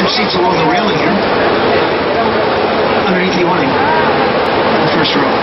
some seats along the railing here. Underneath the awning. The first row.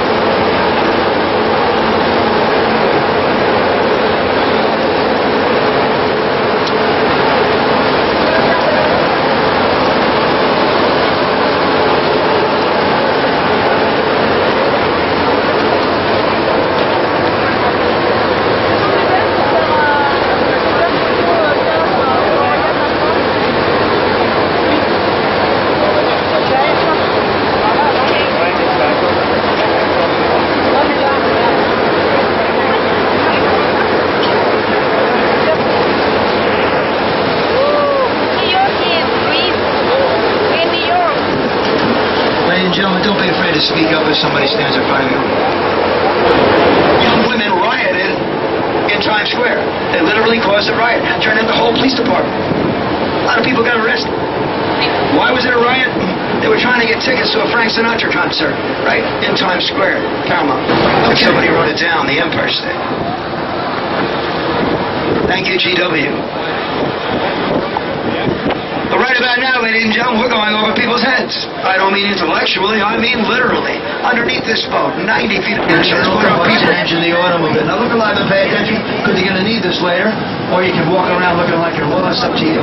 Gentlemen, don't be afraid to speak up if somebody stands in front of you. Young women rioted in Times Square. They literally caused a riot, turned in the whole police department. A lot of people got arrested. Why was it a riot? They were trying to get tickets to a Frank Sinatra concert, right? In Times Square, Paramount. Okay. Somebody wrote it down, the Empire State. Thank you, GW. But right about now, ladies and gentlemen, we're going over people's heads. I don't mean intellectually, I mean literally. Underneath this boat, 90 feet of pressure. There's more engine in the automobile. Now look alive and pay attention, because you're going to need this later, or you can walk around looking like you're lost. Up to you.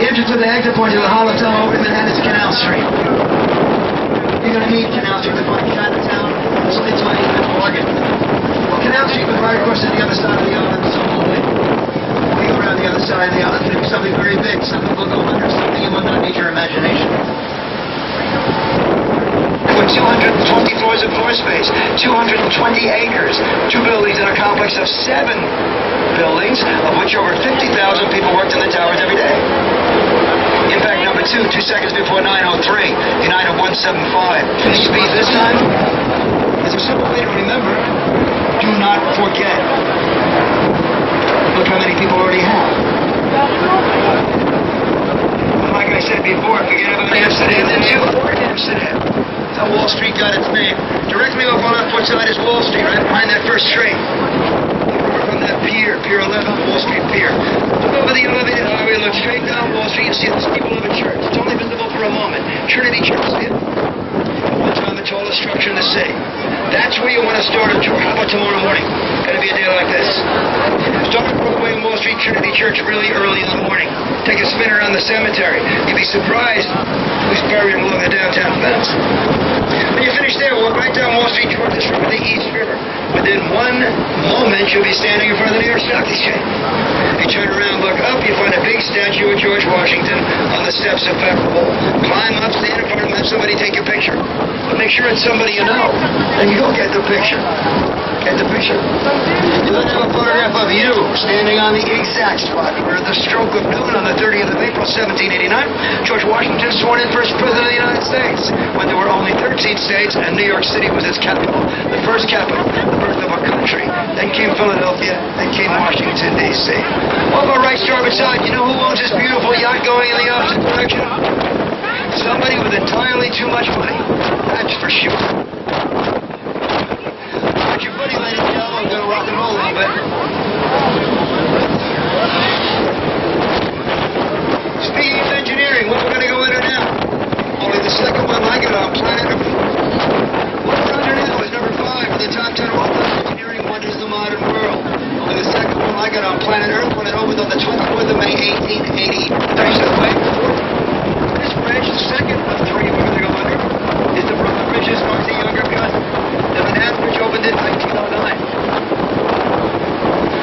The entrance to the exit point is the hollow tunnel over in Manhattan's Canal Street. You're going to need Canal Street to find Chinatown, Skyline, and Morgan. Well, Canal Street goes right across to the other side of the island, so we go around the other side of the island, there'll be something very big. Something will go under, something you will not need your imagination. With 220 floors of floor space, 220 acres, 2 buildings in a complex of 7 buildings, of which over 50,000 people worked in the towers every day. Impact number 2, 2 seconds before 9:03, United 175. Finish speed this time? There's a simple way to remember. Do not forget. Look how many people already have. Like I said before, forget about Amsterdam, then Amsterdam. That's how Wall Street got its name. Directly up on that foot side is Wall Street, right behind that first train. From that pier, Pier 11, Wall Street Pier. Look over the elevated highway, look straight down Wall Street, and see the steeple of a church. It's only visible for a moment. Trinity Church, see it? At one time, the tallest structure in the city. That's where you want to start a tour. How about tomorrow morning? Gonna be a day like this. Start on Broadway and Wall Street, Trinity Church, really early in the morning. Take a spin around the cemetery. You'd be surprised who's buried along the downtown fence. When you finish there, walk right down Wall Street toward the East River. Within 1 moment, you'll be standing in front of the New York Stock Exchange. You turn around, look up, you find a big statue of George Washington on the steps of Federal Hall. Climb up, stand in front of him, have somebody take your picture. But make sure it's somebody you know. And you go get the picture. Get the picture. You then have a photograph of you standing on the exact spot where at the stroke of noon on the 30th of April, 1789, George Washington sworn in first president of the United States, when there were only 13 states and New York City was its capital. The first capital, the birth of a country. Then came Philadelphia, then came Washington, D.C. Over right starboard side, you know who owns this beautiful yacht going in the opposite direction? Somebody with entirely too much money. That's for sure. But your buddy, ladies and gentlemen, I'm going to rock and roll a little bit. Speaking of engineering, what we're going to go into now? Only the second one like it on planet Earth. What we're under now is number 5 of the top 10 engineering wonders of the modern world. Only the second one like it on planet Earth when it opened on the 24th of May, 1880. This bridge, the second of 3 we're going to go under, is the Brooklyn Bridge, marks the younger cousin. The Manhattan Bridge opened in 1909.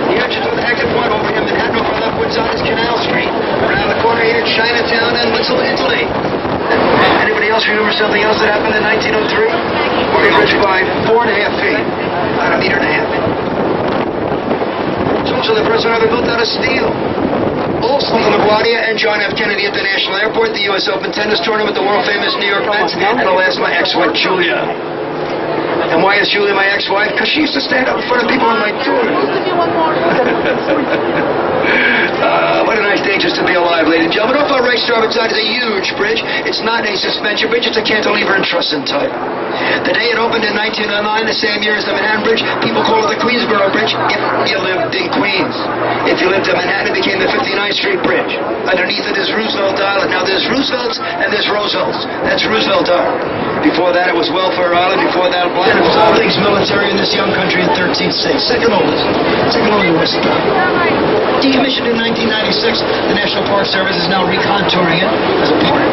The entrance of the exit point over here, Manhattan, over on the left side is Canal Street. Around the corner here, Chinatown and Little Italy. Anybody else remember something else that happened in 1903? Morgan Bridge by 4.5 feet, about 1.5 meters. It's also the first one ever built out of steel. Also, LaGuardia and John F. Kennedy International Airport, the U.S. Open tennis tournament, the world-famous New York Mets, and the last, my ex-wife, Julia. And why is Julia my ex-wife? Because she used to stand up in front of people on my tour. What a nice day just to be alive, ladies and gentlemen. Off our right very starboard side is a huge bridge. It's not a suspension bridge, it's a cantilever and truss-in type. The day it opened in 1909, the same year as the Manhattan Bridge, people call it the Queensboro Bridge if you lived in Queens. If you lived in Manhattan, it became the 59th Street Bridge. Underneath it is Roosevelt Island. Now there's Roosevelt's and there's Roosevelt's. That's Roosevelt Island. Before that, it was Welfare Island. Before that, Black. It was all things military in this young country in 13th state. Second oldest West Town. Decommissioned in 1996, the National Park Service is now recontouring it as a park.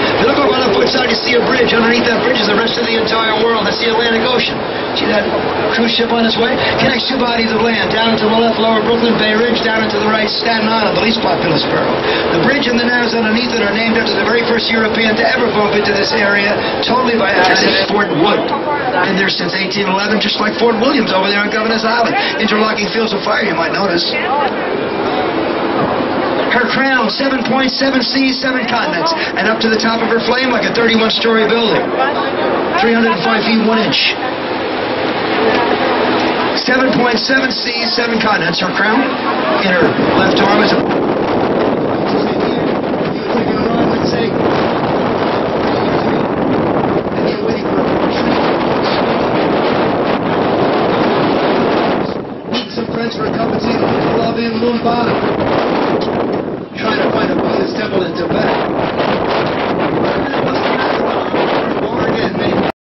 If you look over on the foot side, you see a bridge. Underneath that bridge is the rest of the entire world. That's the Atlantic Ocean. See that cruise ship on its way? Connects two bodies of land. Down to the left, lower Brooklyn Bay Ridge. Down into the right, Staten Island, the least populous borough. The bridge and the narrows underneath it are named after the very first European to ever bump into this area, totally by accident, Fort Wood. Been there since 1811, just like Fort Williams over there on Governor's Island. Interlocking fields of fire, you might notice. Her crown, 7.7 seas, 7 continents, and up to the top of her flame like a 31-story building. 305 feet 1 inch. 7.7 seas, 7 continents. Her crown in her left arm is a... Some friends for a cup of tea, love in Mumbai.